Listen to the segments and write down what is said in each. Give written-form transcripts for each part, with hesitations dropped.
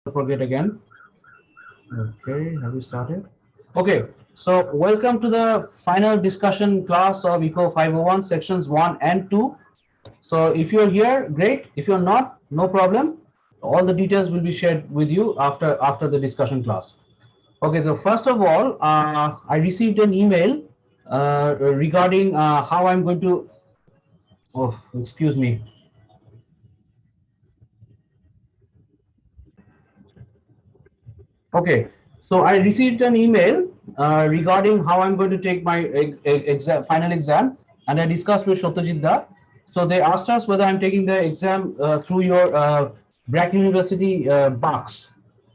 Forget again. Okay, have we started? Okay, so welcome to the final discussion class of Eco 501 sections 1 and 2. So if you're here, great. If you're not, no problem. All the details will be shared with you after the discussion class. Okay, so first of all, I received an email regarding how I'm going to. Oh, excuse me. Okay, so I received an email regarding how I'm going to take my final exam, and I discussed with Shotajit Da. So they asked us whether I'm taking the exam through your Brack University box.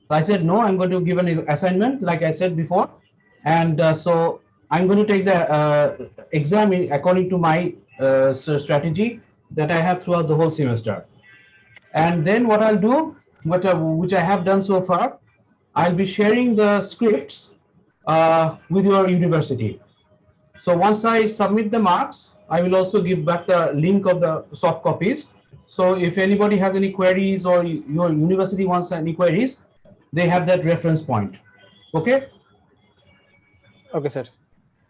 So I said no, I'm going to give an assignment, like I said before, and so I'm going to take the exam according to my strategy that I have throughout the whole semester. And then what I'll do, which I have done so far, I'll be sharing the scripts with your university. So once I submit the marks, I will also give back the link of the soft copies. So if anybody has any queries or your university wants any queries, they have that reference point. Okay. Okay, sir.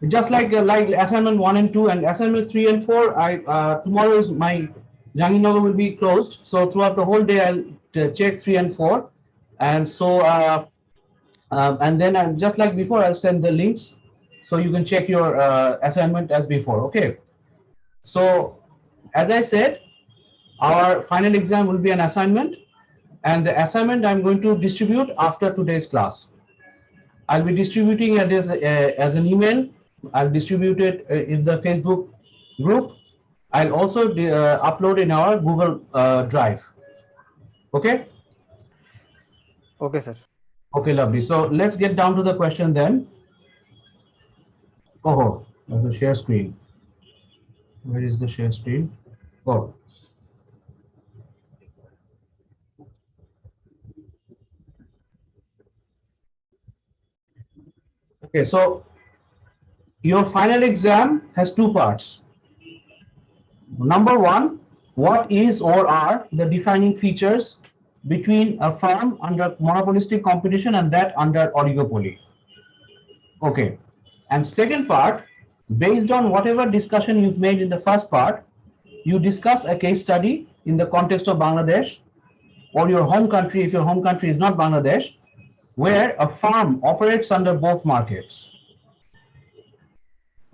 Just like assignment 1 and 2 and assignment 3 and 4, I tomorrow is my Janginagar will be closed. So throughout the whole day, I'll check 3 and 4, and so and then just like before, I'll send the links so you can check your assignment as before. Okay. So as I said, our final exam will be an assignment, and the assignment I'm going to distribute after today's class. I'll be distributing it as an email. I'll distribute it in the Facebook group. I'll also upload in our Google Drive. Okay. Okay, sir. Okay, lovely. So let's get down to the question then. Oh, the share screen. Where is the share screen? Oh. Okay, so your final exam has two parts. Number one, what is or are the defining features between a firm under monopolistic competition and that under oligopoly? Okay. And second part, based on whatever discussion you've made in the first part, you discuss a case study in the context of Bangladesh or your home country, if your home country is not Bangladesh, where a firm operates under both markets.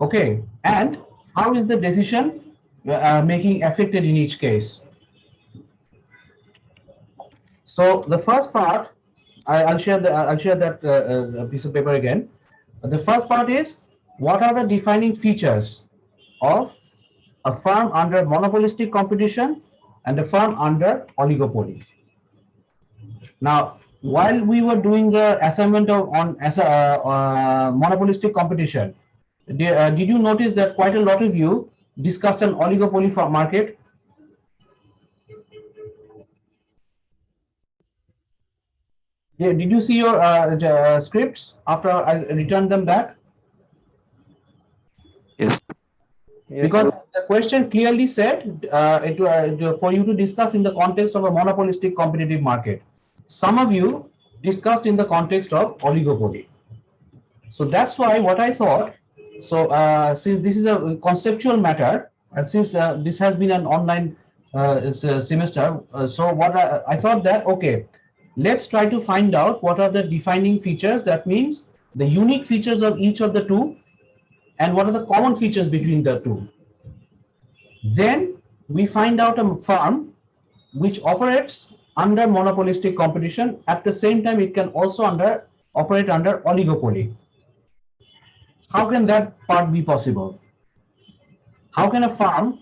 Okay, and how is the decision making affected in each case? So the first part, I'll share that piece of paper again. The first part is, what are the defining features of a firm under monopolistic competition and a firm under oligopoly? Now, while we were doing the assignment on monopolistic competition, did you notice that quite a lot of you discussed an oligopoly market? Yeah, did you see your scripts after I returned them back? Yes. Yes, Because sir. the question clearly said for you to discuss in the context of a monopolistic competitive market. Some of you discussed in the context of oligopoly. So that's why what I thought, so since this is a conceptual matter, and since this has been an online semester, so what I thought that, okay, let's try to find out what are the defining features. That means the unique features of each of the two, and what are the common features between the two. Then we find out a firm which operates under monopolistic competition. At the same time, it can also operate under oligopoly. How can that part be possible? How can a firm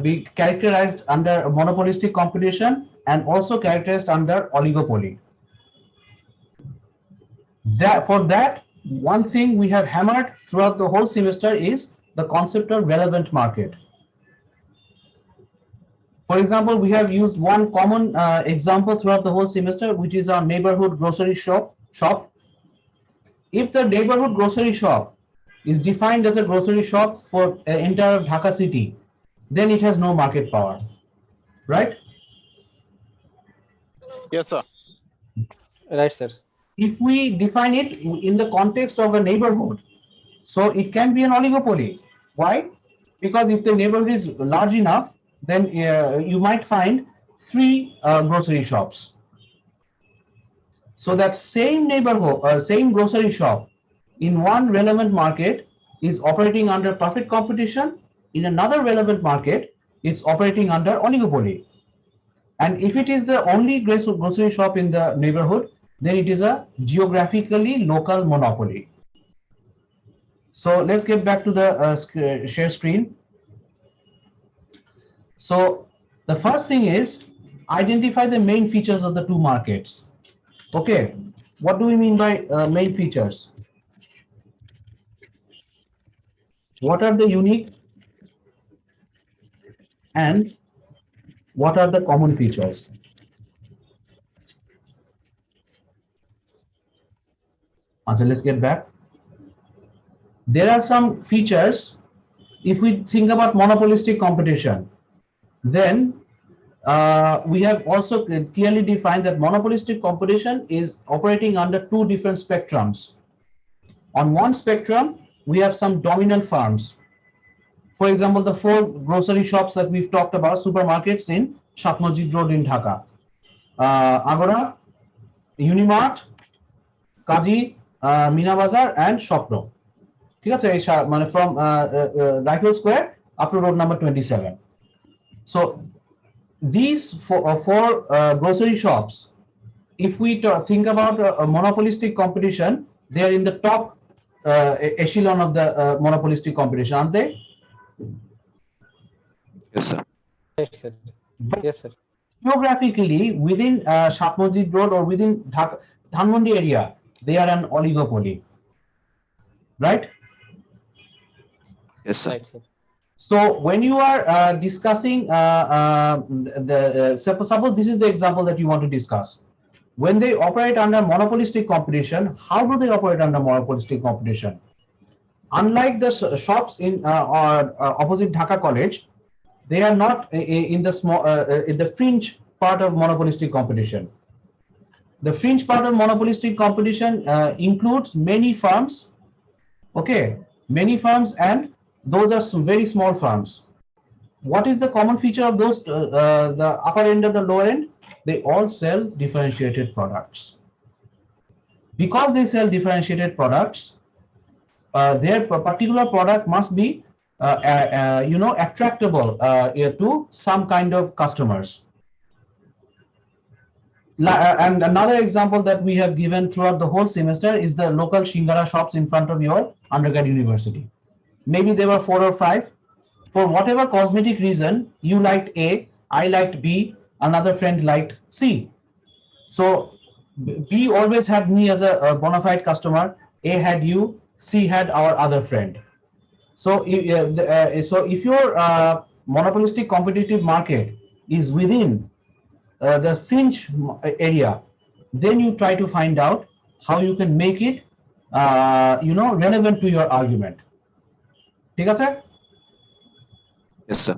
be characterized under monopolistic competition and also characterized under oligopoly? For that, one thing we have hammered throughout the whole semester is the concept of relevant market. For example, we have used one common example throughout the whole semester, which is our neighborhood grocery shop. If the neighborhood grocery shop is defined as a grocery shop for entire Dhaka city, then it has no market power, right? Yes, sir. Right, sir. If we define it in the context of a neighborhood, so it can be an oligopoly. Why? Because if the neighborhood is large enough, then you might find three grocery shops. So that same neighborhood, same grocery shop in one relevant market is operating under perfect competition. In another relevant market, it's operating under oligopoly. And if it is the only grocery shop in the neighborhood, then it is a geographically local monopoly. So let's get back to the share screen. So the first thing is identify the main features of the two markets. Okay, what do we mean by main features? What are the unique and what are the common features? Okay, let's get back. There are some features. If we think about monopolistic competition, then we have also clearly defined that monopolistic competition is operating under two different spectrums. On one spectrum, we have some dominant firms. For example, the four grocery shops that we've talked about, supermarkets in Shat Masjid Road in Dhaka. Agora, Unimart, Kaji, Mina Bazar, and Shopno. ঠিক আছে মানে from Rifle Square up to road number 27. So these four grocery shops, if we think about a monopolistic competition, they are in the top echelon of the monopolistic competition, aren't they? Yes, sir. Right, sir. Yes, sir. Geographically, within Shat Masjid Road or within Dhanmondi area, they are an oligopoly, right? Yes, sir. Right, sir. So when you are discussing suppose this is the example that you want to discuss. When they operate under monopolistic competition, how do they operate under monopolistic competition? Unlike the shops in opposite Dhaka College, they are not in the small in the fringe part of monopolistic competition. The fringe part of monopolistic competition includes many firms, okay, many firms, and those are some very small firms. What is the common feature of those, the upper end and the lower end? They all sell differentiated products. Because they sell differentiated products, their particular product must be attractable to some kind of customers. And another example that we have given throughout the whole semester is the local Shingara shops in front of your undergrad university. Maybe there were 4 or 5. For whatever cosmetic reason, you liked A, I liked B, another friend liked C. So B always had me as a bona fide customer, A had you, C had our other friend. So if your monopolistic competitive market is within the fringe area, then you try to find out how you can make it relevant to your argument. ঠিক আছে? Yes, sir.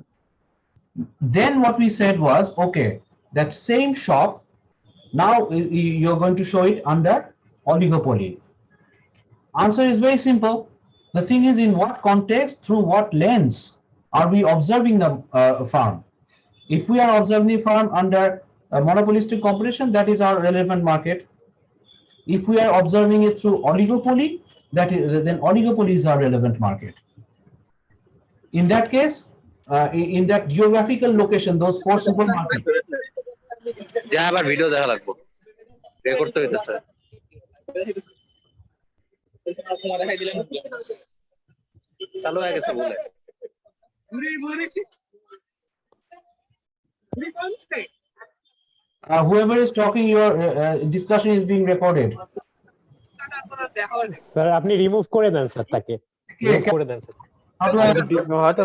Then what we said was, okay, that same shop, now you're going to show it under oligopoly. Answer is very simple. The thing is, in what context, through what lens are we observing the farm? If we are observing the farm under monopolistic competition, that is our relevant market. If we are observing it through oligopoly, then oligopoly is our relevant market. In that case, in that geographical location, those four supermarkets. যা আবার video দেখা লাগবে record তো হইতেছে চালু হয়ে গেছে বলে Whoever is talking, your discussion is being recorded. Sir আপনি রিমুভ করে দেন স্যার তাকে রিমুভ করে দেন স্যার How do I হয়তো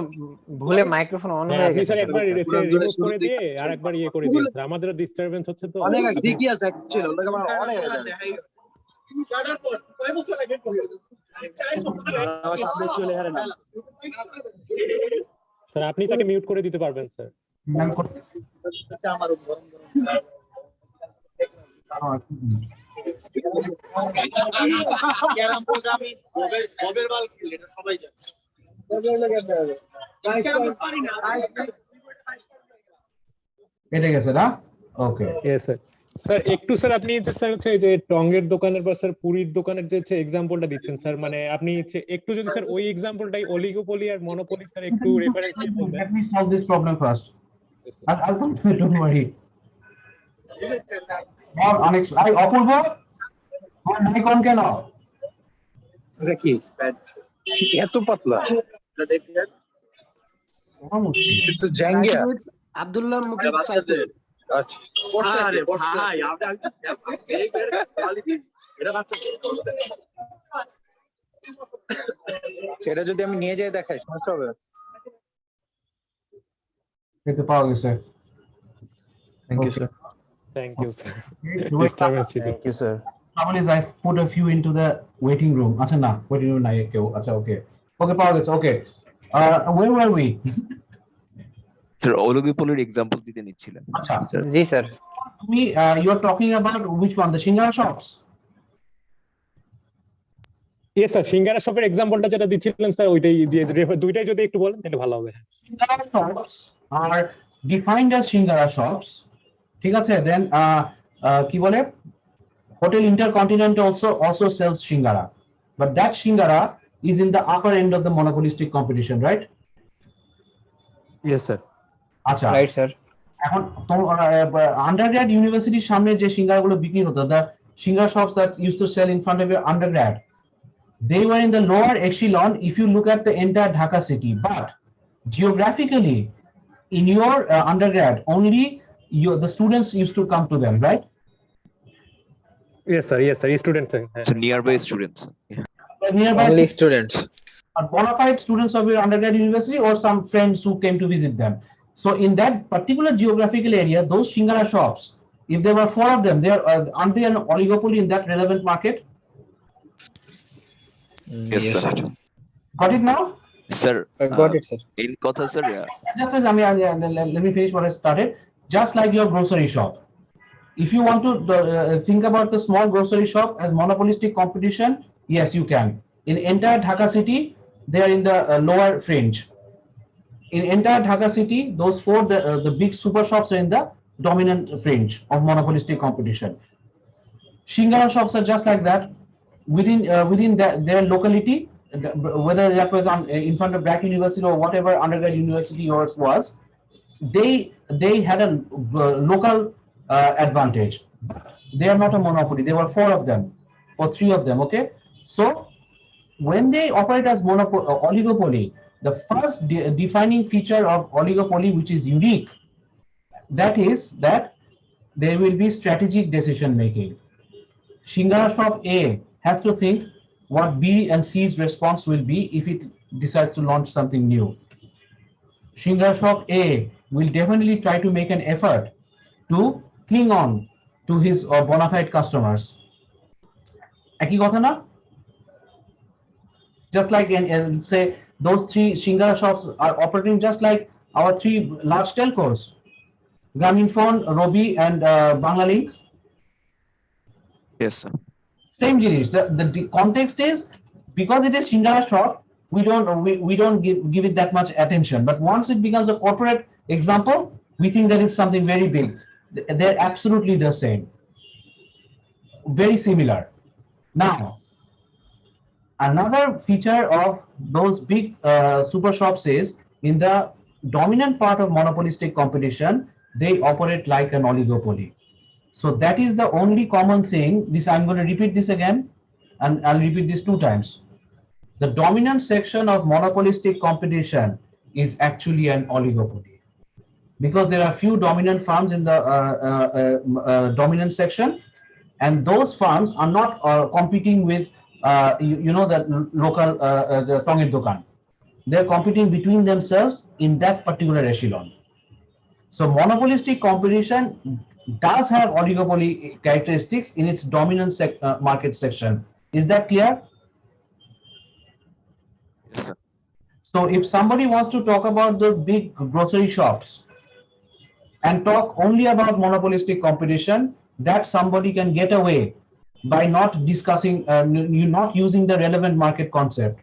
ভুলে মাইক্রোফোন অন হয়ে আপনি গেছে স্যার একবার রিমুভ করে দিয়ে আরেকবার ইয়ে করে দিন স্যার আমাদেরও ডিস্টারবেন্স হচ্ছে তো অনেক ঠিকই আছে অ্যাকচুয়ালি ওটা আমার অনেক আমার সামনে চলে হারে না স্যার আপনি তাকে মিউট করে দিতে পারবেন স্যার আচ্ছা আমার গরম গরম ক্যারাম বোর্ড আমি ববের বল খেলি, এটা সবাই জানে। কেটে গেছে না? ওকে। Yes sir. স্যার একটু স্যার আপনি যে স্যার হচ্ছে এই যে টঙ্গের দোকানের বা স্যার পুরীর দোকানের যে হচ্ছে এক্সাম্পলটা দিচ্ছেন স্যার, মানে আপনি হচ্ছে একটু যদি স্যার ওই এক্সাম্পলটাই অলিগোপলি আর মনোপলি স্যার একটু রেফারেন্স দিয়ে বলবেন। Let me solve this problem first. I'll come to it, don't worry. Or unexpected. অপূর্ব, তোমার mic on কেন? এটা কি এত পাতলা? বড় মুশকিল। কিন্তু জাঙ্গিয়া। আব্দুল্লাহ মুকিত সাইফুল। আচ্ছা আরে ভাই, এটা বাচ্চা সেটা যদি আমি নিয়ে যাই দেখাই সমস্যা হবে? পেতে পাওয়া গেছে। Thank you, sir. Thank you sir. Okay. Disturbance ছিল। Thank you, sir. Trouble is I put a few into the waiting room. আচ্ছা না, waiting room নাই কেউ। আচ্ছা okay. Okay, পাওয়া গেছে। Okay. Where were we? Sir oligopoly example দিতে নিচ্ছিলেন। আচ্ছা। জি sir. You are talking about which one? The Shingara shops? Yes sir, singara শপের এক্সাম্পলটা যেটা দিচ্ছিলেন স্যার ওইটাই দিয়ে দুইটাই যদি একটু বলেন তাহলে ভালো হবে। Shingara shops are defined as Shingara shops. ঠিক আছে? Then কি বলে? Hotel Intercontinental also sells Shingara. But that Shingara is in the upper end of the monopolistic competition, right? Yes, sir. আচ্ছা। Right sir. এখন আন্ডারগ্র্যাড ইউনিভার্সিটির সামনে যে সিঙ্গারাগুলো বিক্রি হতো, the Shingara shops that used to sell in front of your undergrad, they were in the lower echelon if you look at the entire Dhaka city. But geographically, in your undergrad, only the students used to come to them, right? Yes sir, students. So nearby students. Nearby Only students. are bona fide students of your undergrad university or some friends who came to visit them. So in that particular geographical area, those Shingara shops, if there were 4 of them, aren't they an oligopoly in that relevant market? Yes, sir. Got it now? Sir, Got it, sir. in কথা sir, Just as let me finish what I started. Just like your grocery shop, if you want to think about the small grocery shop as monopolistic competition, yes, you can. In entire Dhaka city, they are in the lower fringe. In entire Dhaka city, those 4 the big super shops are in the dominant fringe of monopolistic competition. Shingara shops are just like that. Within their locality, whether that was in front of Black University or whatever undergrad university yours was, they had a local advantage. They are not a monopoly. There were 4 of them or 3 of them. Okay, so when they operate as oligopoly, the first defining feature of oligopoly, which is unique, that is that there will be strategic decision making. Shingara shop A has to think what B and C's response will be if it decides to launch something new. Shingara shop A will definitely try to make an effort to cling on to his bona fide customers. একই কথা না? Just like say those 3 Shingara shops are operating just like our 3 large telcos, Grameenphone, Robi, and Banglalink. yes sir. Same jinis. The context is because it is Shingara shop, we don't give it that much attention. But once it becomes a corporate example, we think that it's something very big. They're absolutely the same, very similar. Now, another feature of those big super shops is in the dominant part of monopolistic competition, they operate like an oligopoly. So that is the only common thing. I'm going to repeat this again, and I'll repeat this 2 times. The dominant section of monopolistic competition is actually an oligopoly because there are few dominant firms in the dominant section, and those firms are not competing with the local the Tongir Dokan. They're competing between themselves in that particular echelon. So monopolistic competition does have oligopoly characteristics in its dominant market section. Is that clear? Yes sir. So if somebody wants to talk about those big grocery shops and talk only about monopolistic competition, that somebody can get away by not discussing, you not using the relevant market concept.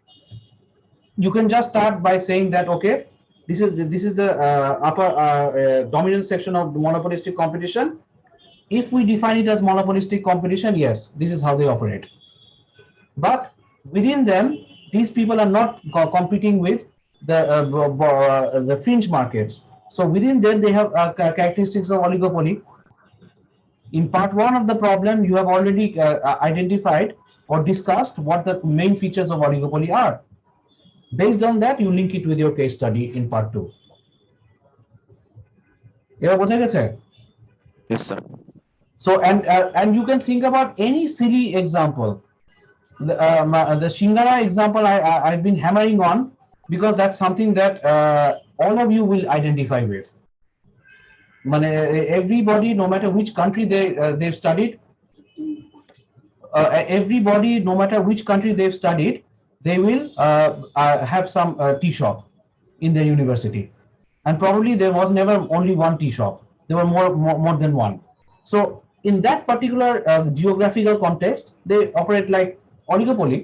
You can just start by saying that, okay, this is the upper dominant section of the monopolistic competition. If we define it as monopolistic competition, yes, this is how they operate. But within them, these people are not competing with the fringe markets. So within them, they have characteristics of oligopoly. In part one of the problem, you have already identified or discussed what the main features of oligopoly are. Based on that, you link it with your case study in part two. এবার বোঝা গেছে? Yes, sir. So and you can think about any silly example. The Shingara example I've been hammering on because that's something that all of you will identify with. Everybody, no matter which country they've studied, everybody, no matter which country they've studied, they will have some tea shop in their university, and probably there was never only one tea shop. There were more than one. So in that particular geographical context, they operate like oligopoly,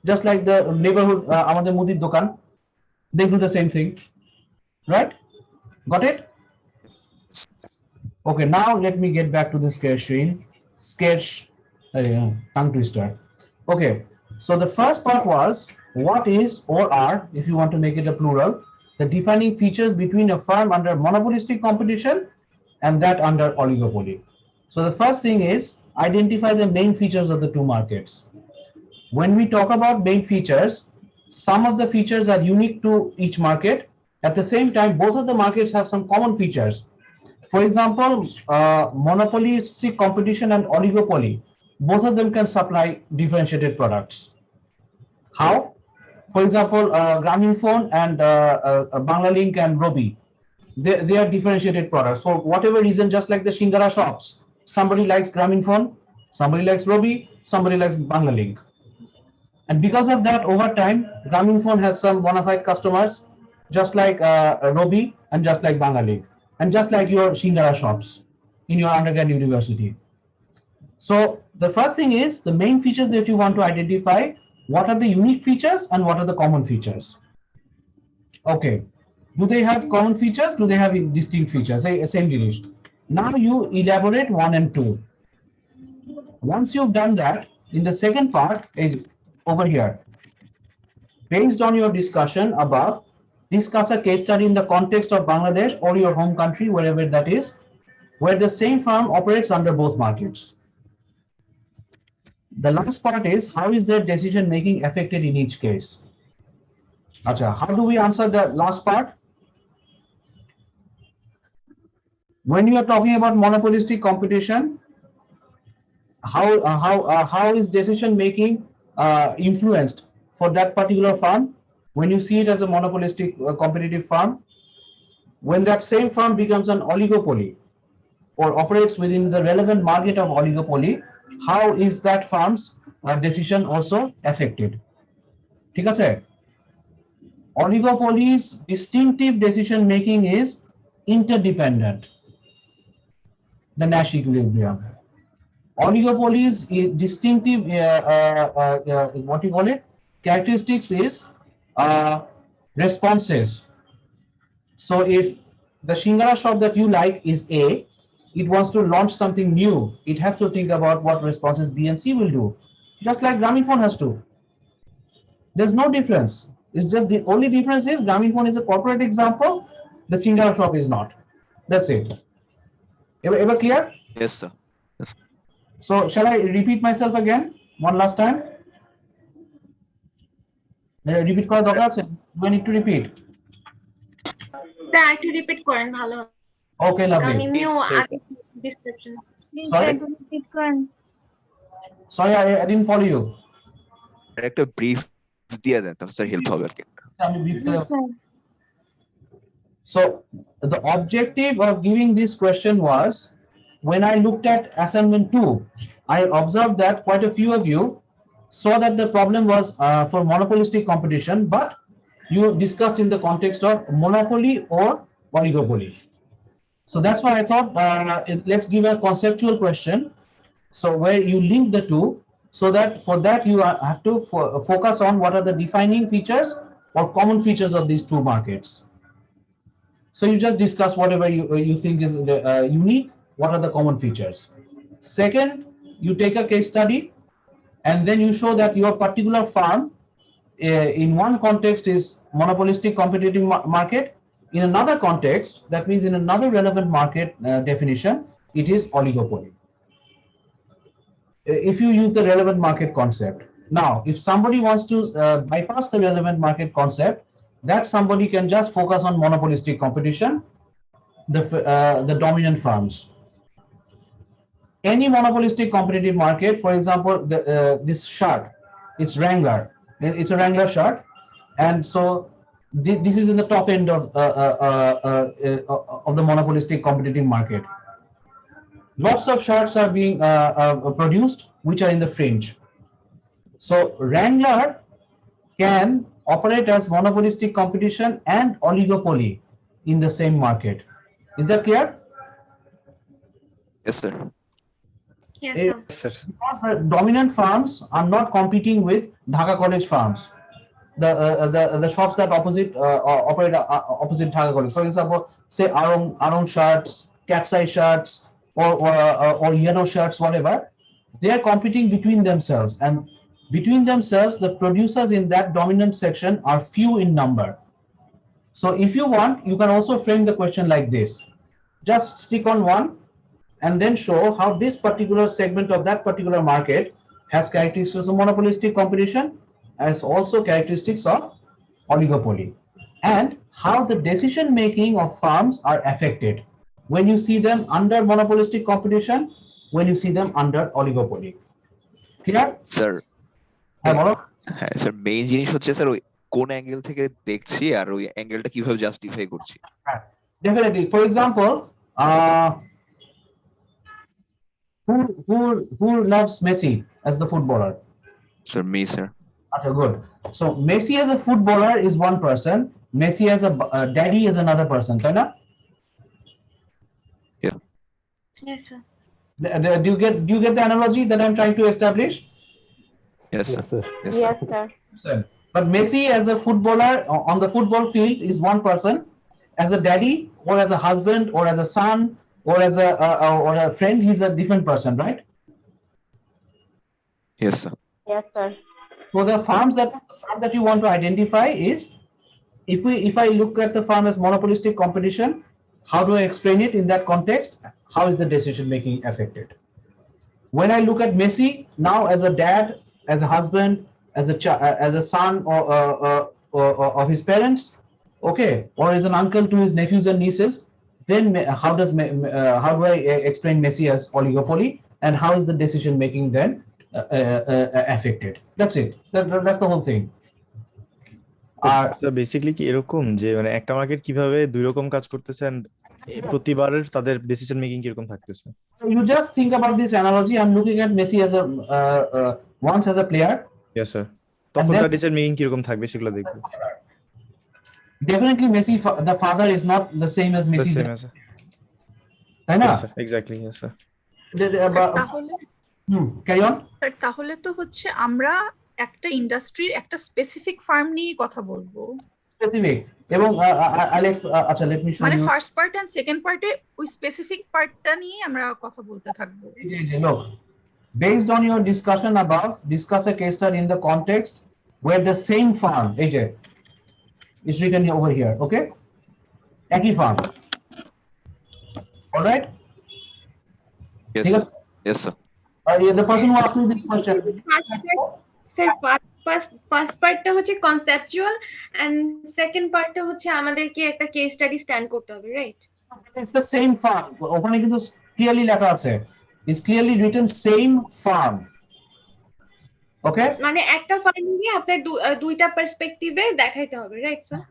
just like the neighborhood আমাদের মুদির দোকান. They do the same thing, right? Got it? Okay, now let me get back to the tongue twister. Okay, so the first part was what is or are, if you want to make it a plural, the defining features between a firm under monopolistic competition and that under oligopoly. So the first thing is identify the main features of the two markets. When we talk about main features, some of the features are unique to each market. At the same time, both of the markets have some common features. For example, monopolistic competition and oligopoly, both of them can supply differentiated products. How? For example, Grameenphone and Banglalink and Robi, they are differentiated products for whatever reason, just like the Shingara shops. Somebody likes Grameenphone, somebody likes Robi, somebody likes Banglalink. And because of that, over time, Grameenphone has some bona fide customers, just like Robi and just like Banglalink, and just like your Shingara shops in your undergrad university. So the first thing is the main features that you want to identify. What are the unique features and what are the common features? Okay, do they have common features? Do they have distinct features? Same Dinesh. Now you elaborate 1 and 2. Once you've done that, in the second part is over here. Based on your discussion above, discuss a case study in the context of Bangladesh or your home country, wherever that is, where the same firm operates under both markets. The last part is how is their decision making affected in each case? Acha, how do we answer the last part? When you are talking about monopolistic competition, how is decision making influenced for that particular firm when you see it as a monopolistic competitive firm? When that same firm becomes an oligopoly or operates within the relevant market of oligopoly, how is that firm's decision also affected? ঠিক আছে? Oligopoly's distinctive decision making is interdependent, the Nash equilibrium. Oligopoly's distinctive what you call it characteristics is responses. So if the Shingara shop that you like is A, it wants to launch something new, it has to think about what responses B and C will do, just like Grameenphone has to. There's no difference. It's just the only difference is Grameenphone is a corporate example, the Shingara shop is not. That's it. Ever clear? Yes, sir. So shall I repeat myself again one last time? Repeat করা দরকার আছে? Do I need to repeat? Sir একটু repeat করেন ভালো হবে। Okay, lovely. আমিও description Sorry, I didn't follow you. একটা brief দিয়ে দেন তাহলে স্যার হেল্প হবে আর কি। So the objective of giving this question was, when I looked at assignment 2, I observed that quite a few of you saw that the problem was for monopolistic competition, but you discussed in the context of monopoly or oligopoly. So that's why I thought let's give a conceptual question. So where you link the two, so that for that you have to focus on what are the defining features or common features of these two markets. So you just discuss whatever you think is unique. What are the common features? Second, you take a case study, and then you show that your particular firm in one context is monopolistic competitive market. In another context, that means in another relevant market definition, it is oligopoly. If you use the relevant market concept. Now, if somebody wants to bypass the relevant market concept, that somebody can just focus on monopolistic competition, the dominant firms. Any monopolistic competitive market, for example, this shirt, it's Wrangler. It's a Wrangler shirt, and so this is in the top end of the monopolistic competitive market. Lots of shirts are being produced which are in the fringe. So Wrangler can operate as monopolistic competition and oligopoly in the same market. Is that clear? Yes, sir. Yes, Eh, sir. Because the dominant firms are not competing with Dhaka College firms, the shops that operate opposite Dhaka College. For example, say Arong shirts, Cat's Eye shirts, or yellow shirts, whatever. They are competing between themselves, and between themselves, the producers in that dominant section are few in number. So if you want, you can also frame the question like this: just stick on one, and then show how this particular segment of that particular market has characteristics of monopolistic competition, as also characteristics of oligopoly, and how the decision making of firms are affected when you see them under monopolistic competition, when you see them under oligopoly. Clear? Sir হ্যাঁ বলো। হ্যাঁ sir main জিনিস হচ্ছে sir ওই কোন angle থেকে দেখছি আর ওই অ্যাঙ্গেলটা কিভাবে জাস্টিফাই করছি। Definitely. For example, who loves Messi as the footballer? Sir me sir. Okay, good. So Messi as a footballer is one person. Messi as a daddy is another person. Right? Yes, sir. Do you get the analogy that I'm trying to establish? Yes, Yes, sir. sir. Yes, sir. sir. But Messi as a footballer on the football field is one person. As a daddy, or as a husband, or as a son, or as a friend, he's a different person, right? Yes, sir. Yes, sir. So the farm that you want to identify is, if I look at the farm as monopolistic competition, how do I explain it in that context? How is the decision making affected? When I look at Messi now as a dad, as a husband, as a son or of his parents, okay, or as an uncle to his nephews and nieces, then how do I explain Messi as oligopoly, and how is the decision making then affected? That's it. That's the whole thing. Basically কি এরকম যে মানে একটা market কিভাবে দুই রকম কাজ করতেছে and প্রতিবারের তাদের ডিসিশন মেকিং কিরকম থাকতেছে? You just think about this analogy. I'm looking at Messi as a once as a player. Yes, sir. তখন তার ডিসিশন মেকিং কিরকম থাকবে সেগুলো দেখব। Definitely Messi, the father is not the same as Messi. তাই না? Yes, sir. Exactly. Yes, sir. তাহলে Carry on. Sir তাহলে তো হচ্ছে আমরা একটা ইন্ডাস্ট্রির একটা স্পেসিফিক ফার্ম নিয়ে কথা বলবো। Specific. এবং আচ্ছা let me show মানে you. First part and second পার্টে ওই স্পেসিফিক পার্টটা নিয়ে আমরা কথা বলতে থাকবো। Look, based on your discussion above, discuss a case study in the context where the same farm, AJ, is written over here, okay? Ekhi farm. All right? Yes, Yes, sir. Yes, sir. The person who asked me this question. Sir, first পার্টটা হচ্ছে conceptual and second পার্টটা হচ্ছে আমাদেরকে একটা case study stand করতে হবে, right? It's the same farm. ওখানে কিন্তু clearly লেখা আছে. It's clearly written same farm. Okay? মানে একটা ফার্ম নিয়ে আপনার দুইটা পার্সপেক্টিভে দেখাইতে হবে, right sir?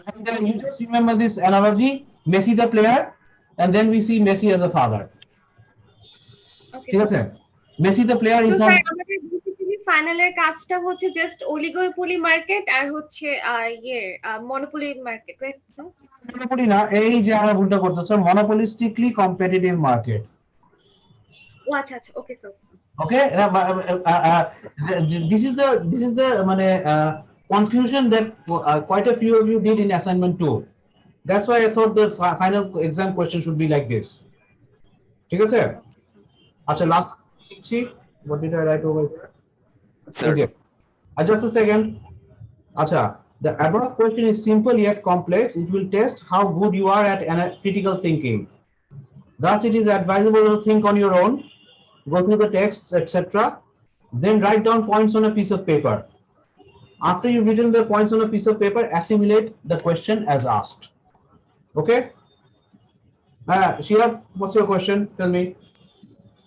And then you just remember this analogy: Messi the player, and then we see Messi as a father. ওকে। ঠিক আছে? Messi the player is তো not. স্যার আমাদের বেসিক্যালি ফাইনালের কাজটা হচ্ছে জাস্ট অলিগোপলি মার্কেট আর হচ্ছে monopoly market, right sir? Monopoly না, এই যে আমরা ভুলটা করতেছি, monopolistically competitive market. ও আচ্ছা আচ্ছা, okay sir. Okay, this is the মানে confusion that quite a few of you did in assignment 2. That's why I thought the final exam question should be like this. ঠিক আছে? আচ্ছা, last what did I write over here? Sir Just a second. Acha, the above question is simple yet complex. It will test how good you are at critical thinking. Thus, it is advisable to think on your own, go through the texts, etc. Then write down points on a piece of paper. After you've written the points on a piece of paper, assimilate the question as asked. Okay? Shihab, what's your question? Tell me.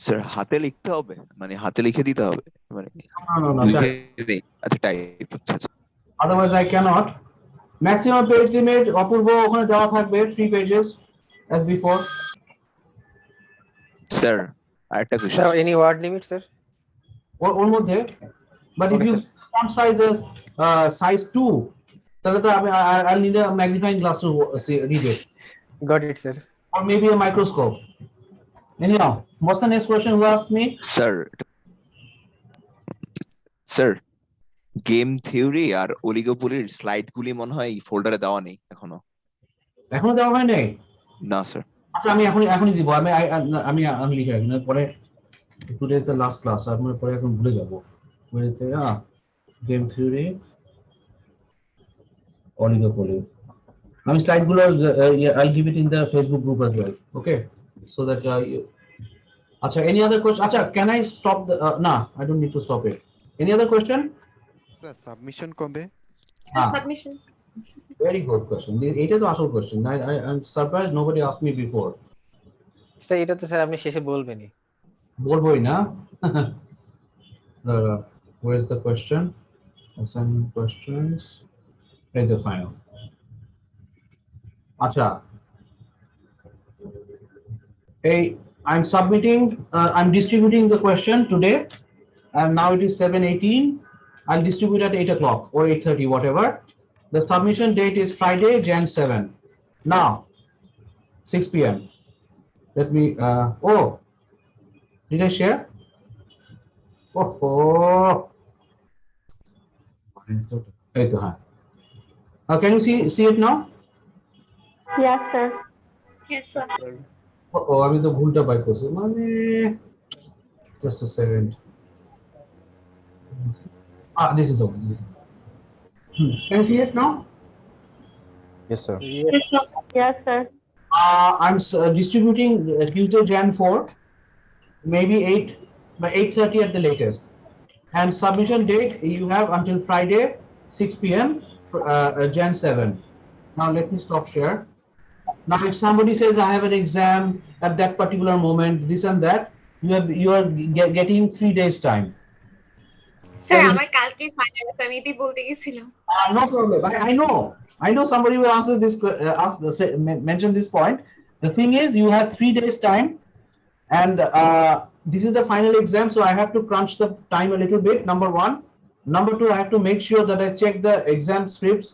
Sir হাতে লিখতে হবে, মানে হাতে লিখে দিতে হবে, মানে No. আচ্ছা type. Otherwise, I cannot. Maximum page limit, Apurba ওখানে দেওয়া থাকবে 3 pages as before. স্যার আরেকটা question, sir any word limit sir? ওর মধ্যে, but if Okay, you font size as size 2, তাহলে তো I'll need a magnifying glass to read it, got it sir. or maybe a microscope. Anyhow, what's the next question who asked me? Sir game theory আর অলিগোপলির slide গুলি মনে হয় এই ফোল্ডারে দেওয়া নেই এখনো দেওয়া হয় নাই? না স্যার। আচ্ছা, আমি এখনই দিব। আমি লিখে রাখি, না পরে today is the last class, আমি পরে এখন ভুলে যাব। গেম থিওরি, অলিগোপলি, আমি স্লাইড গুলো I'll give it in the Facebook group as well. Okay, so that acha, any other question? Acha, can I stop the nah, I don't need to stop it. Any other question? Sir, submission কবে? Submission. Very good question. এটা তো আসল question. I'm surprised nobody asked me before. Sir এটা তো sir আপনি শেষে বলবেনই। বলবোই না? Where's the question? Assignment questions. Here's the final. Acha. Hey, I'm submitting, I'm distributing the question today, and now it is 7:18. I'll distribute at 8 o'clock or 8:30, whatever. The submission date is Friday, Jan 7. Now, 6 p.m. Let me, oh, did I share? Oh. Can you see it now? Yes, sir. Yes, sir. Oh, আমি তো ভুলটা পাই করছি, মানে just a second. This is the one. Can you see it now? Yes, sir. Yes, sir. Yes, sir. I'm distributing Tuesday, Jan 4, maybe 8 by 8:30 at the latest. And submission date you have until Friday, 6 p.m. Jan 7. Now let me stop share. Now, if somebody says I have an exam at that particular moment, this and that, you are getting 3 days time. Sir, আমার কালকে final, আমি এটাই বলতে গেছিলাম। No problem. I know somebody will answer this, mention this point. The thing is, you have 3 days time, and this is the final exam, so I have to crunch the time a little bit. Number one. Number two, I have to make sure that I check the exam scripts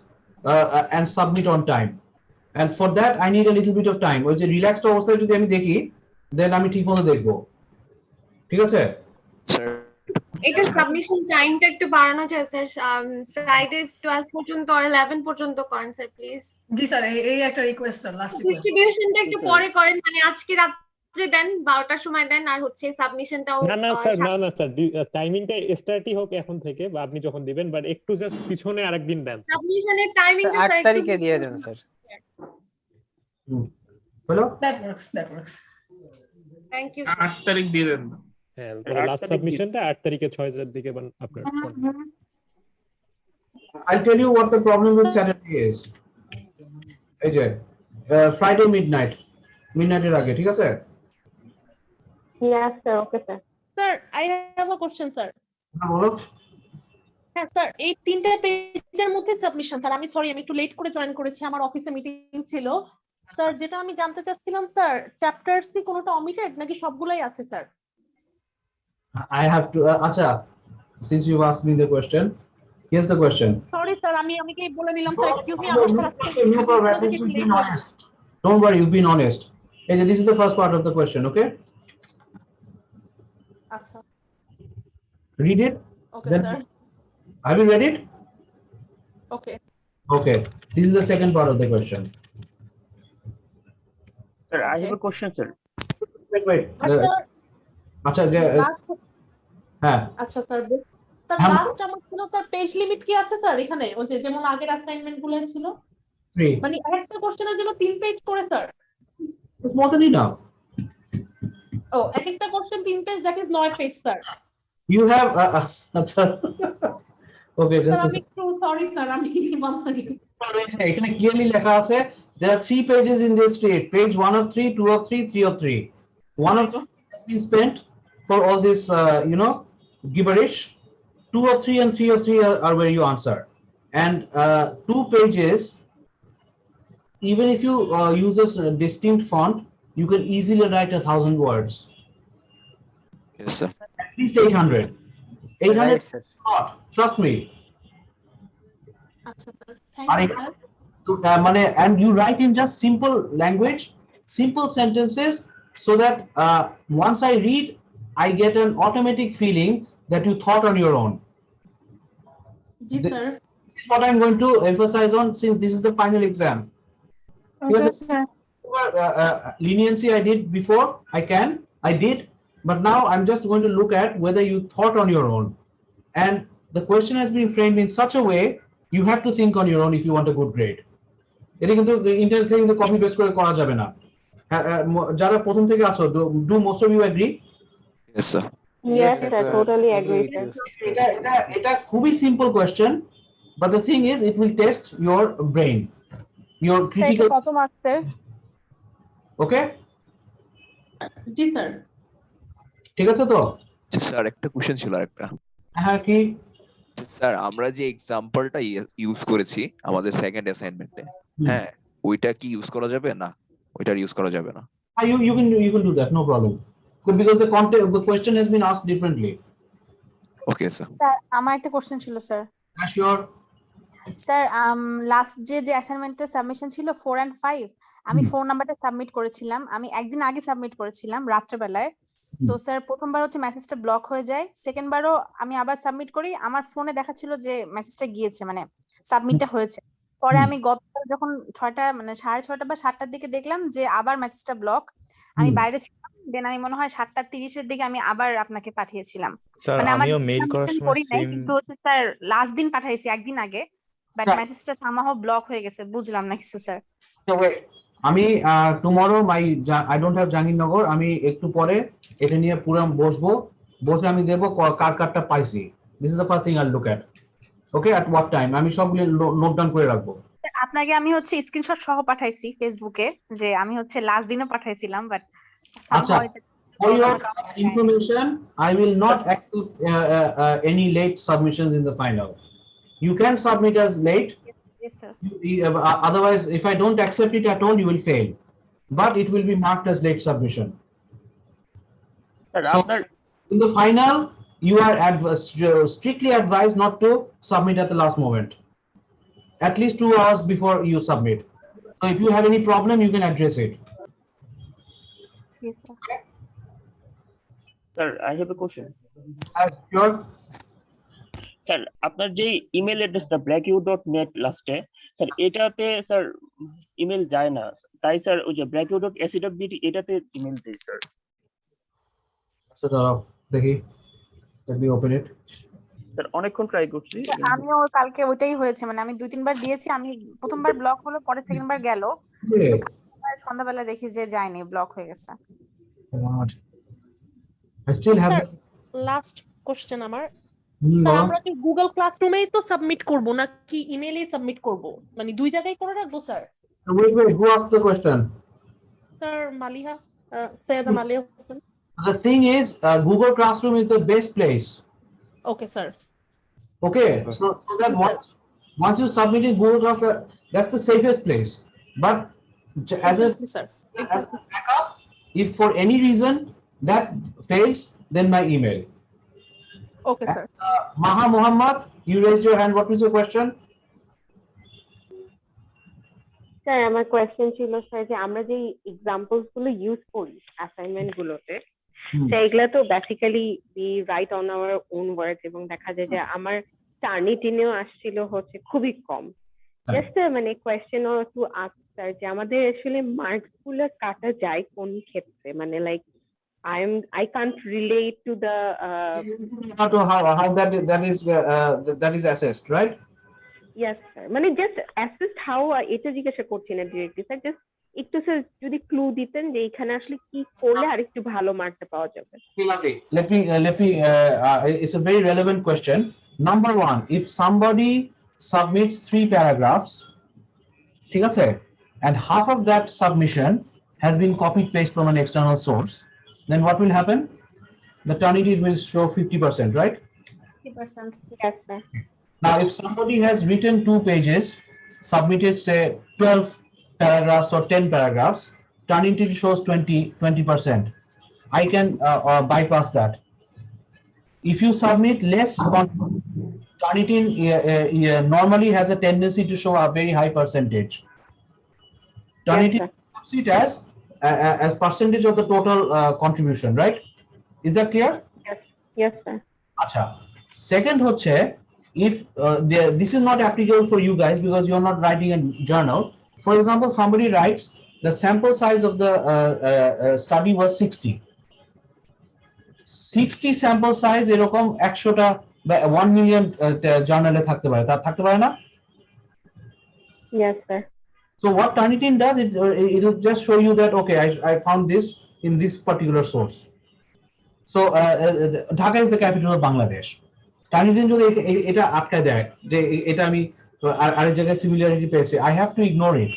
and submit on time. And for that, I need a little bit of time. ওই যে relaxed অবস্থায় যদি আমি দেখি, then আমি ঠিকমতো দেখবো। ঠিক আছে? এটা সাবমিশন টাইমটা একটু বাড়ানো যায় স্যার, ফ্রাইডে 12 পর্যন্ত আর 11 পর্যন্ত করেন স্যার প্লিজ। জি স্যার, এই একটা রিকোয়েস্ট স্যার, লাস্ট রিকোয়েস্ট। ডিস্ট্রিবিউশনটা একটু পরে করেন, মানে আজকে রাত্রে দেন 12টার সময় দেন, আর হচ্ছে সাবমিশনটাও না স্যার টাইমিংটা স্টার্টই হোক এখন থেকে, বা আপনি যখন দিবেন, বাট একটু জাস্ট পিছনে আরেকদিন দেন। সাবমিশনের টাইমিংটা 8 তারিখে দিয়ে দেন স্যার। হলো? That works. Thank you. 8 তারিখ দিয়ে দেন। হ্যাঁ, লাস্ট সাবমিশনটা 8 তারিখে 6টার দিকে আপনার। I'll tell you what the problem with Saturday is. এই যে Friday midnight এর আগে, ঠিক আছে? Yes sir, okay sir. Sir, I have a question sir. হ্যাঁ বলো। হ্যাঁ স্যার, এই 3টা পেজের মধ্যে সাবমিশন স্যার, আমি সরি আমি একটু লেট করে জয়েন করেছি, আমার অফিসে মিটিং ছিল স্যার। যেটা আমি জানতে চাচ্ছিলাম স্যার, চ্যাপ্টারস কি কোনোটা অমিটেড নাকি সবগুলাই আছে sir? I have to, acha, since you've asked me the question, here's the question. Sorry sir, sir আমি কি বলে নিলাম স্যার এক্সকিউজ মি আমার স্যার আজকে No problem. At least you've been honest. Don't worry, you've been honest. Hey, this is the first part of the question, okay? আচ্ছা Read it. Okay Then, sir have you read it? Okay Okay. This is the second part of the question. Sir, I have a question, sir. Wait. Sir আচ্ছা, হ্যাঁ। আচ্ছা sir sir last আমার ছিল sir page limit কি আছে sir এখানে ওই যে যেমন আগের অ্যাসাইনমেন্ট গুলো ছিল 3. মানে একটা কোশ্চেনের জন্য 3 পেজ করে sir It's more than enough. ও এক একটা question 3 page that is 9 page sir You have আচ্ছা okay স্যার just আমি একটু সরি স্যার আমি once again এখানে ক্লিয়ারলি লেখা আছে there are 3 pages in this street, page 1 of 3, 2 of 3, 3 of 3. One of them has been spent for all this gibberish. 2 of 3 and 3 of 3 are where you answer, and 2 pages, even if you use a distinct font, you can easily write 1,000 words. Yes, sir. At least 800. 800 Right, sir. not, trust me. আচ্ছা sir thank you sir And you write in just simple language, simple sentences, so that once I read, I get an automatic feeling that you thought on your own. G sir This is what I'm going to emphasize on, since this is the final exam. Okay sir Leniency I did before, I did, but now I'm just going to look at whether you thought on your own. And the question has been framed in such a way, you have to think on your own if you want a good grade. এটা কিন্তু internet থেকে কিন্তু copy paste করে করা যাবে না। যারা প্রথম থেকে আছো, do most of you agree? Yes, sir. Yes, sir, totally agree, sir. এটা খুবই simple question, but the thing is it will test your brain, your critical. কত মার্কস স্যার? Okay? জি স্যার ঠিক আছে তো? স্যার একটা কোশ্চেন ছিল আরেকটা। হ্যাঁ কি? স্যার আমরা যে এক্সাম্পলটা ইউজ করেছি আমাদের সেকেন্ড অ্যাসাইনমেন্টে, হ্যাঁ ওইটা কি ইউজ করা যাবে না? ওইটা ইউজ করা যাবে না? You can do that, no problem. Because the content of the question has been asked differently. Okay, sir. Sir আমার একটা কোশ্চেন ছিল স্যার। Sure. স্যার লাস্ট যে অ্যাসাইনমেন্টের সাবমিশন ছিল 4 and 5 আমি ফোন নাম্বারটা সাবমিট করেছিলাম, আমি একদিন আগে সাবমিট করেছিলাম রাত্রেবেলায়। তো স্যার প্রথমবার হচ্ছে মেসেজটা ব্লক হয়ে যায়, সেকেন্ড বারও আমি আবার সাবমিট করি, আমার ফোনে দেখাচ্ছিল যে মেসেজটা গিয়েছে, মানে সাবমিটটা হয়েছে। পরে আমি গতকাল যখন 6টা মানে 6:30 বা 7টার দিকে দেখলাম যে আবার মেসেজটা ব্লক। আমি বাইরে ছিলাম, দেন আমি মনে হয় 7:30-এর দিকে আমি আবার আপনাকে পাঠিয়েছিলাম। স্যার মানে আমার আমিও মেইল করার সময় করি নাই, সেম কিন্তু হচ্ছে স্যার লাস্ট দিন পাঠাইছি একদিন আগে, বাট মেসেজটা সামহাও ব্লক হয়ে গেছে, বুঝলাম না কিছু স্যার। আমি tomorrow I don't have Jahangirnagar, আমি একটু পরে এটা নিয়ে পুরো বসে আমি দেব কার্ডটা পাইছি। This is the first thing I'll look at. Okay, at what time? আমি সবগুলো নোট ডাউন করে রাখবো। আপনাকে আমি হচ্ছে স্ক্রিনশট সহ পাঠাইছি ফেসবুকে, যে আমি হচ্ছে লাস্ট দিনও পাঠাইছিলাম, বাট আচ্ছা, for your information, I will not accept any late submissions in the final. You can submit as late. Yes, sir. Otherwise, if I don't accept it at all, you will fail. But it will be marked as late submission. So, in the final, you are strictly advised not to submit at the last moment. At least 2 hours before you submit. So if you have any problem, you can address it. Yes, sir. Sir, I have a question. Sure. Sir আপনার যে email অ্যাড্রেসটা blackyou.net লাস্টে, sir এটাতে sir email যায় না, তাই sir ওই যে blackyou.ac.bt এটাতে ইমেল দেই স্যার। So দেখি, let me open it. Sir অনেকক্ষণ ট্রাই করছি। আমিও কালকে ওইটাই হয়েছে, মানে আমি 2-3 বার দিয়েছি, আমি প্রথমবার ব্লক হলো, পরে সেকেন্ড বার গেল, সন্ধ্যাবেলা দেখি যে যায়নি, ব্লক হয়ে গেছে। I still have last question আমার স্যার, আমরা কি গুগল ক্লাসরুমেই তো সাবমিট করব নাকি ইমেইলে সাবমিট করব, মানে দুই জায়গায় করে রাখবো sir? Wait, who asked the question? Sir Maliha, Syeda Maliha Hossain. The thing is, Google Classroom is the best place. Okay, sir. Okay, so that once you submit in Google Class, that's the safest place. But as a backup, if for any reason that fails, then my email. Okay, sir. Maha Muhammad, you raised your hand. What was your question? Sir আমার question ছিল sir যে আমরা যে examples গুলো use করি assignment গুলোতে সেইগুলা তো basically we write on our own work এবং দেখা যায় যে আমার টার্নিটিনেও আসছিল হচ্ছে খুবই কম। জাস্ট মানে কোয়েশ্চেন টু আস্ক স্যার যে আমাদের আসলে মার্কস গুলো কাটা যায় কোন ক্ষেত্রে, মানে like I can't relate to the how that is assessed, right? yes sir, মানে জাস্ট অ্যাসেস্ট হাউ, এটা জিজ্ঞাসা করছি না ডিরেক্টলি স্যার, জাস্ট একটু স্যার যদি ক্লু দিতেন যে এখানে আসলে কি করলে আর একটু ভালো মার্কটা পাওয়া যাবে। Lovely. Let me it's a very relevant question. Number one, if somebody submits 3 paragraphs, ঠিক আছে, and half of that submission has been copied paste from an external source, then what will happen? The Turnitin will show 50%, right? 50%. Yes sir. Now if somebody has written 2 pages, submitted say 12 paragraphs or 10 paragraphs, Turnitin shows 20%. I can bypass that. If you submit less content, Turnitin normally has a tendency to show a very high percentage. Turnitin puts it as percentage of the total contribution, right? Is that clear? Yes sir. Acha. Second hoche, if this is not applicable for you guys because you're not writing a journal. For example, somebody writes the sample size of the study was 60 sample size এরকম 100টা 1 million জার্নালে থাকতে পারে, তা থাকতে পারে না? Yes sir. So what Turnitin does, it will just show you that okay, I found this in this particular source. So Dhaka is the capital of Bangladesh. Turnitin যদি এটা আটকায় দেয় যে এটা আমি আরেক জায়গায় সিমিলারিটি পেয়েছি, I have to ignore it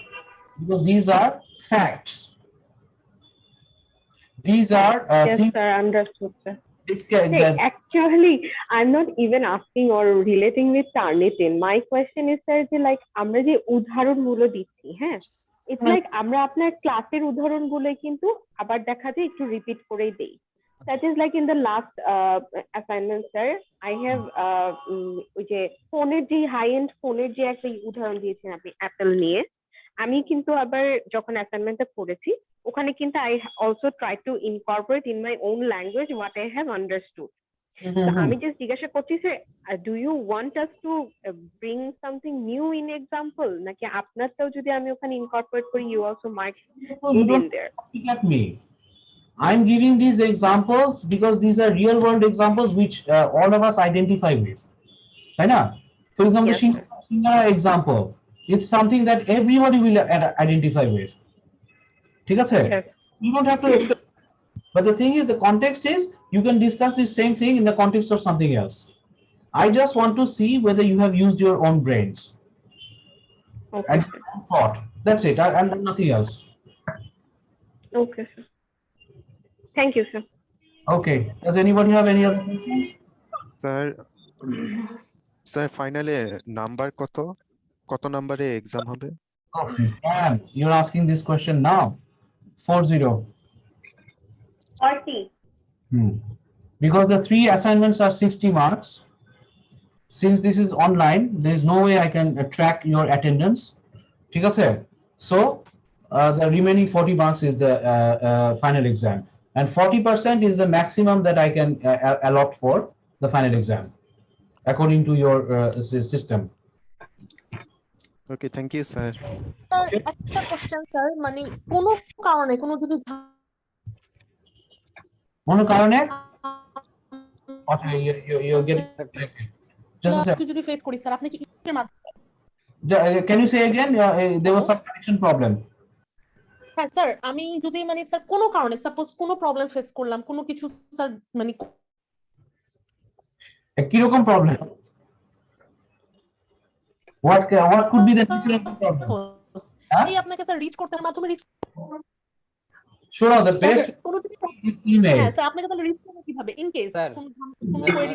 because these are facts. These are yes sir, understood sir. Hey, actually I'm not even asking or relating with Turnitin. My question is sir যে like আমরা যে উদাহরণগুলো দিচ্ছি, হ্যাঁ, it's like আমরা আপনার ক্লাসের উদাহরণগুলো কিন্তু আবার দেখা যায় একটু রিপিট করেই দেই। That is like in the last assignment sir, I have ওই যে ফোনের যে হাই এন্ড ফোনের যে একটা উদাহরণ দিয়েছেন আপনি অ্যাপল নিয়ে, আমি কিন্তু আবার যখন অ্যাসাইনমেন্টটা করেছি ওখানে কিন্তু I also try to incorporate in my own language what I have understood. আমি জাস্ট জিজ্ঞাসা করছি sir, do you want us to bring something new in example, নাকি আপনারটাও যদি আমি ওখানে incorporate kori you also might get in there? At me, I'm giving these examples because these are real world examples which all of us identify with, right? For example, yes, Shingara example, it's something that everybody will identify with. ঠিক আছে? You don't have to explain. But the thing is, the context is you can discuss the same thing in the context of something else. I just want to see whether you have used your own brains. Okay. And thought. That's it. And nothing else. Okay sir. Thank you sir. Okay. Does anybody have any other questions? Sir ফাইনালে number কত নম্বরে exam হবে? Oh man, you're asking this question now. 40. 40. Because the 3 assignments are 60 marks. Since this is online, there is no way I can track your attendance. ঠিক আছে? So the remaining 40 marks is the final exam, and 40% is the maximum that I can allot for the final exam according to your system. Okay, thank you sir. Sir একটা question sir, মানে কোনো কারণে কোনো যদি কোনো কারণে okay, you get just a second. যদি face করি স্যার, আপনি কি Can you say again? There was some connection problem. হ্যাঁ স্যার, আমি যদি মানে স্যার কোনো কারণে সাপোজ কোনো প্রবলেম ফেস করলাম, কোনো কিছু স্যার মানে কি রকম problem? What could be the nature of the problem? এই আপনাকে স্যার রিচ করতে মাধ্যমে reach Sure, the best is email. হ্যাঁ স্যার, আপনাকে তাহলে রিচ করব কিভাবে ইন কেস কোনো query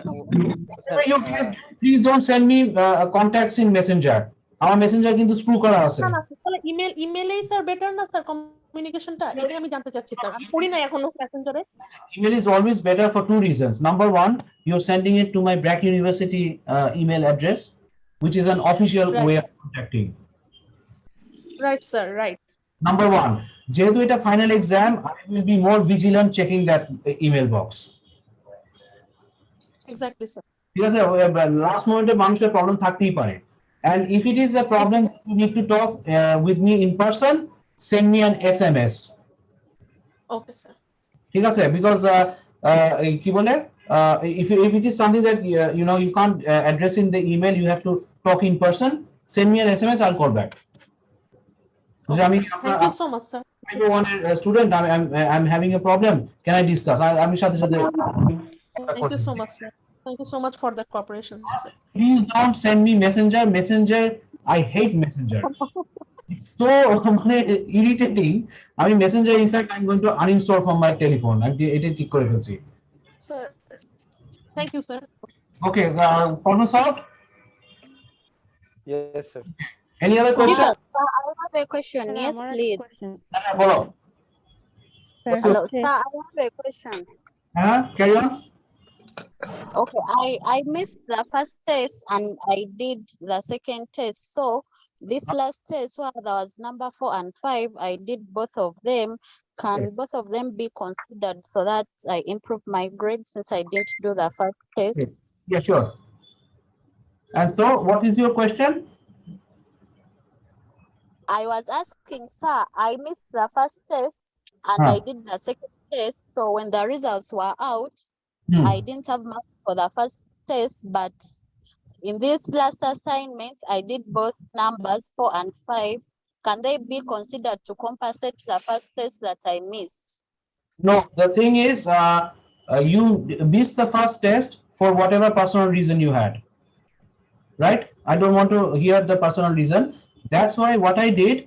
Please don't send me contacts in messenger. আমার মেসেঞ্জার কিন্তু স্ক্রু করা আছে। না না স্যার, তাহলে ইমেইলেই স্যার বেটার না স্যার কমিউনিকেশনটা? এটাই আমি জানতে চাচ্ছি স্যার, আমি পড়ি না এখনো মেসেঞ্জারে। Email is always better for 2 reasons. Number 1, you're sending it to my Brack University email address, which is an official way of contacting. Right, sir. Right. Number one, যেহেতু এটা final exam, I will be more vigilant checking that email box. Exactly, sir. ঠিক আছে, last মোমেন্টে মানুষের problem থাকতেই পারে, and if it is a problem you need to talk with me in person, send me an SMS. Okay, sir. ঠিক আছে, because কি বলে, if it is something that you know you can't address in the email, you have to talk in person, send me an SMS, I'll call back. Okay, sir. Thank you so much, sir. I go on a student, I'm having a problem, can I discuss? আমি সাথে সাথে Thank you so much, sir. Thank you so much for that cooperation, sir. please don't send me messenger, I hate messenger. It's so irritating. I mean, messenger, in fact, I'm going to uninstall from my telephone. এটা ঠিক করে ফেলছি. Sir, thank you, sir. Okay, problem solved? Yes, sir. Any other question? I have a question. Yes, please. বলো. Hello, sir. I have a question. Carry on. Okay, I missed the first test and I did the second test. So this last test where there was number 4 and 5, I did both of them. Can both of them be considered so that I improve my grade since I didn't do the first test? Yeah, sure. And so, what is your question? I was asking, sir, I missed the first test and I did the second test. So when the results were out, I didn't have marks for the first test, but in this last assignment, I did both numbers 4 and 5. Can they be considered to compensate the first test that I missed? No, the thing is, you missed the first test for whatever personal reason you had. Right? I don't want to hear the personal reason. That's why what I did,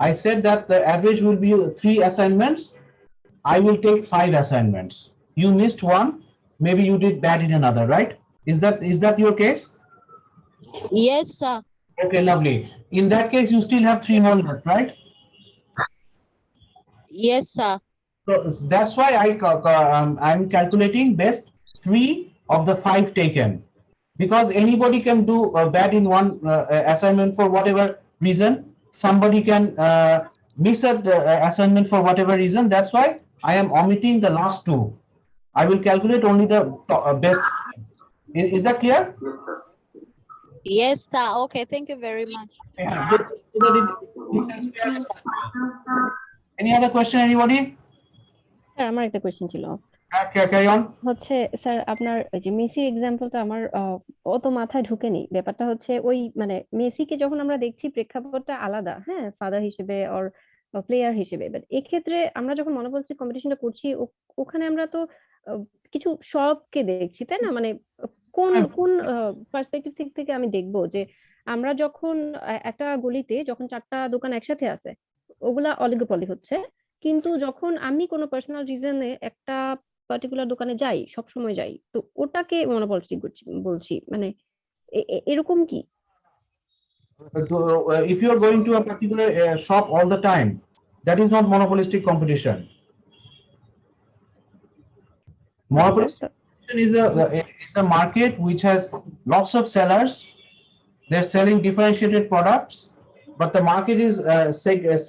I said that the average will be 3 assignments. I will take 5 assignments. You missed one, maybe you did bad in another, right? Is that your case? Yes, sir. Okay, lovely. In that case, you still have 3 more left, right? Yes, sir. So that's why I'm calculating best 3 of the 5 taken, because anybody can do bad in one assignment for whatever reason. Somebody can miss an assignment for whatever reason. That's why I am omitting the last 2. I will calculate only the best. Is that clear? Yes, sir. Okay, thank you very much. Any other question, anybody? Sir আমার একটা question ছিল Carry on. হচ্ছে sir আপনার যে মেসির এক্সাম্পলটা আমার অত মাথায় ঢুকেনি। ব্যাপারটা হচ্ছে ওই মানে মেসিকে যখন আমরা দেখছি প্রেক্ষাপটটা আলাদা, হ্যাঁ, ফাদার হিসেবে অর প্লেয়ার হিসেবে, বাট এক্ষেত্রে আমরা যখন মনোপলিস্টিক কম্পিটিশনটা করছি ওখানে আমরা তো কিছু সবকে দেখছি, তাই না? মানে কোন কোন পার্সপেক্টিভ থেকে আমি দেখবো যে আমরা যখন একটা গলিতে যখন 4টা দোকান একসাথে আছে ওগুলা অলিগোপলি হচ্ছে, কিন্তু যখন আমি কোনো পার্সোনাল রিজনে একটা পার্টিকুলার দোকানে যাই, সব সময় যাই, তো ওটাকে মনোপলিস্টিক বলছি, মানে এরকম কি? If you are going to a particular shop all the time, that is not monopolistic competition. Monopolistic competition is a market which has lots of sellers. They're selling differentiated products, but the market is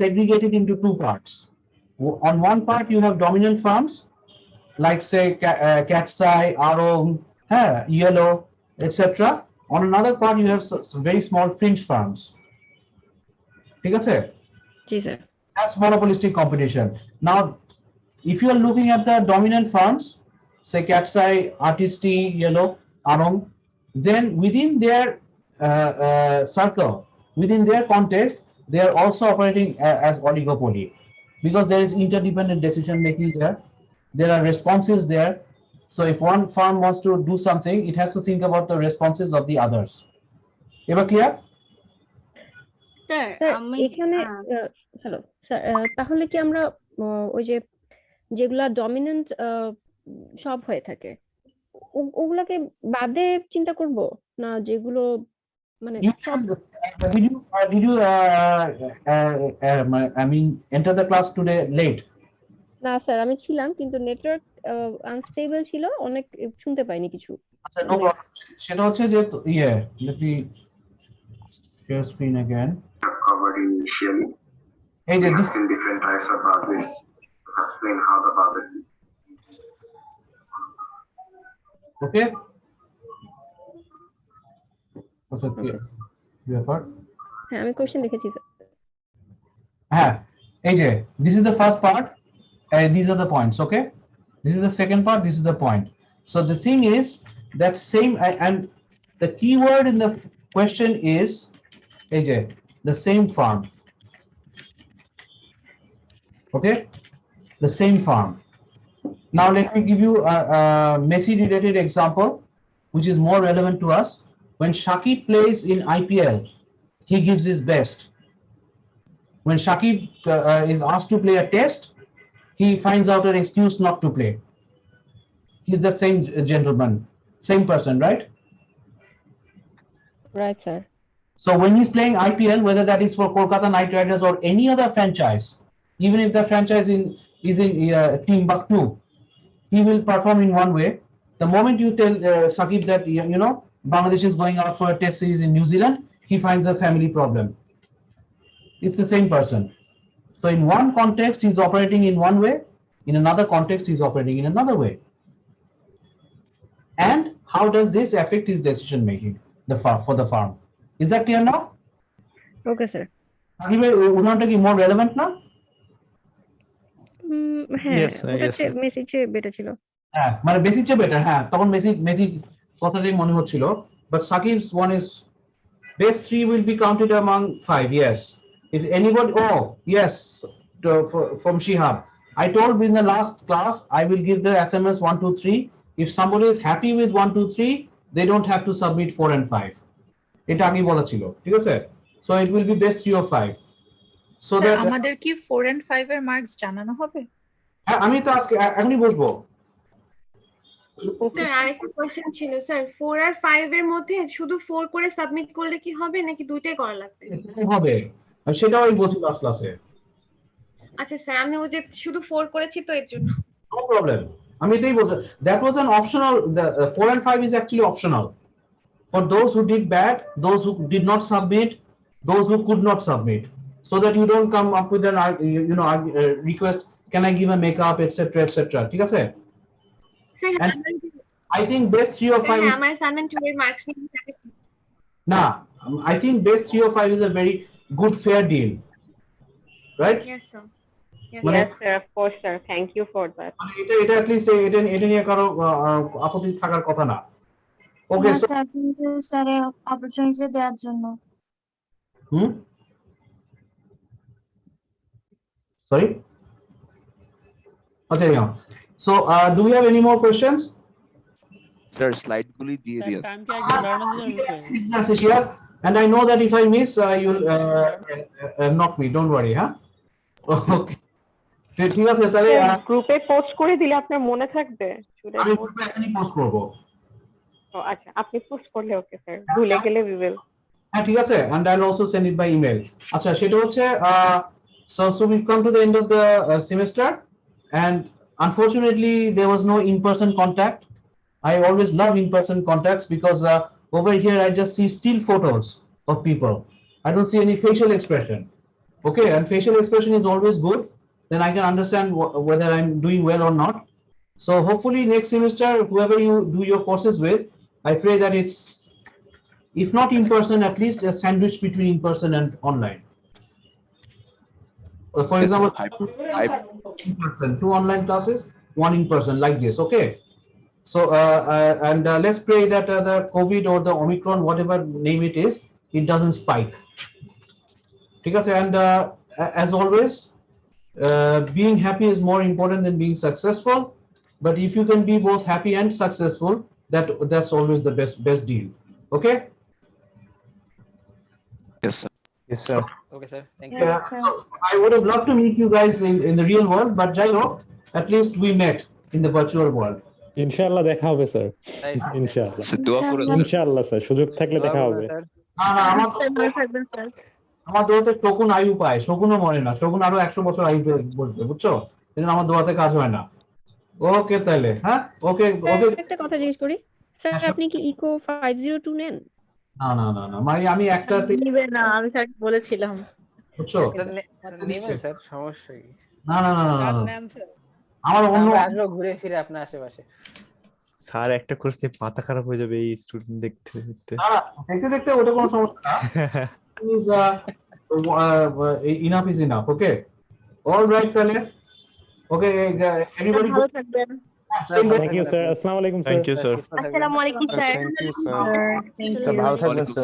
segregated into 2 parts. On one part, you have dominant firms like say Cat's Eye, Arom, Yellow, etc. On another part, you have some very small fringe firms. ঠিক আছে? That's monopolistic competition. Now, if you are looking at the dominant firms, say Cat's Eye, Artisty, Yellow, Arom, then within their circle, within their context, they are also operating as oligopoly, because there is interdependent decision making there. There are responses there. So if one firm wants to do something, it has to think about the responses of the others. Ever clear? Sir এখানে hello sir, তাহলে কি আমরা ওই যে যেগুলা dominant সব হয়ে থাকে ওগুলাকে বাদে চিন্তা করব না, যেগুলো মানে সব? Did you I mean enter the class today late? না স্যার, আমি ছিলাম কিন্তু নেটওয়ার্ক আনস্টেবল ছিল, অনেক শুনতে পাইনি কিছু। আচ্ছা, নো প্রবলেম। সেটা হচ্ছে যে let me share screen again. Covered initially. এই যে this in different types of puppets. Explain how the puppet. okay আচ্ছা কি ব্যাপার হ্যাঁ আমি কোশ্চেন লিখেছি স্যার হ্যাঁ এই যে this is the first part these are the points okay this is the second part this is the point so the thing is that same and the keyword in the question is AJ the same farm okay the same farm now let me give you a Messi related example which is more relevant to us when Shakib plays in IPL he gives his best when Shakib is asked to play a test he finds out an excuse not to play he's the same gentleman same person right right sir so when he's playing IPL whether that is for Kolkata Knight Riders or any other franchise even if the franchise is in Timbuktu he will perform in one way the moment you tell Shakib that you know Bangladesh is going out for a test series in New Zealand he finds a family problem it's the same person so in one context he's operating in one way in another context he's operating in another way and how does this affect his decision making for the farm is that clear now okay sir Shakib উদাহরণটা কি more relevant না হ্যাঁ Yes, sir, yes, sir. Message বেটা ছিল হ্যাঁ মানে basic চেয়ে better হ্যাঁ তখন মেসি কথাটাই মনে হচ্ছিল but Shakib's one is base 3 will be counted among 5 yes if anybody oh yes from Shihab I told in the last class I will give the SMS 1 2 3 if somebody is happy with 1 2 3 they don't have to submit 4 and 5 এটা আগে বলা ছিল ঠিক আছে so it will be base 3 or 5 so that আমাদের কি 4 and 5 এর marks জানানো হবে হ্যাঁ আমি তো আজকে এখনই বসবো ওকে স্যার আরেকটা কোশ্চেন ছিল স্যার 4 আর 5 এর মধ্যে শুধু 4 করে সাবমিট করলে কি হবে নাকি দুইটাই করা লাগবে হবে সেটাও আমি বলছি লাস্ট ক্লাসে আচ্ছা স্যার আমি ওই যে শুধু 4 করেছি তো এর জন্য no problem আমি এটাই বলছি that was an optional the 4 and 5 is actually optional for those who did bad those who did not submit those who could not submit so that you don't come up with an you know request can I give a makeup etc etc ঠিক আছে sir I think best 3 or 5 হ্যাঁ আমার assignment 2 এর marks নিয়ে থাকে না I think best 3 or 5 is a very good fair deal right yes sir yes sir of course sir thank you for that এটা at least এটা নিয়ে কারো আপত্তি থাকার কথা না ওকে স্যার কিন্তু স্যার অপরচুনিটি দেওয়ার জন্য sorry okay now so do we have any more questions sir slide গুলি দিয়ে দিন টাইম কি একদম বাড়ানো here and I know that if I miss you'll knock me don't worry huh okay ঠিক আছে তাহলে গ্রুপে পোস্ট করে দিলে আপনার মনে থাকবে আমি গ্রুপে এখনই পোস্ট করব ও আচ্ছা আপনি পোস্ট করলে ওকে স্যার ভুলে গেলে we will হ্যাঁ ঠিক আছে and I'll also send it by email আচ্ছা সেটা হচ্ছে so we've come to the end of the semester and unfortunately there was no in-person contact I always love in-person contacts because over here I just see still photos of people I don't see any facial expression okay and facial expression is always good then I can understand whether I'm doing well or not so hopefully next semester whoever you do your courses with I pray that it's if not in person at least a sandwich between in person and online for example in person 2 online classes 1 in person like this okay so and let's pray that the COVID or the Omicron whatever name it is it doesn't spike okay and as always being happy is more important than being successful but if you can be both happy and successful that's always the best deal okay yes sir yes sir Okay, sir. Thank you. Yes, sir. so I would have loved to meet you guys in the real world but jai ho at least we met in the virtual world ইনশাআল্লাহ দেখা হবে sir ইনশাআল্লাহ দোয়া করুন ইনশাআল্লাহ sir সুযোগ থাকলে দেখা হবে না না ভালো থাকবেন স্যার আমার দোয়াতে শকুন আয়ু পায় শকুনও মরে না শকুন আরো 100 বছর আয়ু বলবে বুঝছো কিন্তু আমার দোয়াতে কাজ হয় না ওকে তাহলে হ্যাঁ ওকে ওকে একটা কথা জিজ্ঞেস করি স্যার আপনি কি ইকো 502 নেন না না না না মানে আমি একটা নিবে না আমি স্যার বলেছিলাম বুঝছো? নেবেন স্যার, সমস্যা কি? না না না না স্যার না, নেন স্যার। আমার অন্য আমরা আসবো ঘুরে ফিরে আপনার আশেপাশে। স্যার একটা কোর্স নিয়ে মাথা খারাপ হয়ে যাবে এই স্টুডেন্ট দেখতে দেখতে। না না, দেখতে দেখতে ওটা কোনো সমস্যা না। Is enough is enough. Okay. All right, তাহলে okay, everybody ভালো থাকবেন। থ্যাংক ইউ স্যার, আসসালামু আলাইকুম স্যার। Thank you sir. আসসালামু আলাইকুম স্যার। Thank you sir. Sir thank you. ভালো থাকবেন ওয়ালাইকুম স্যার।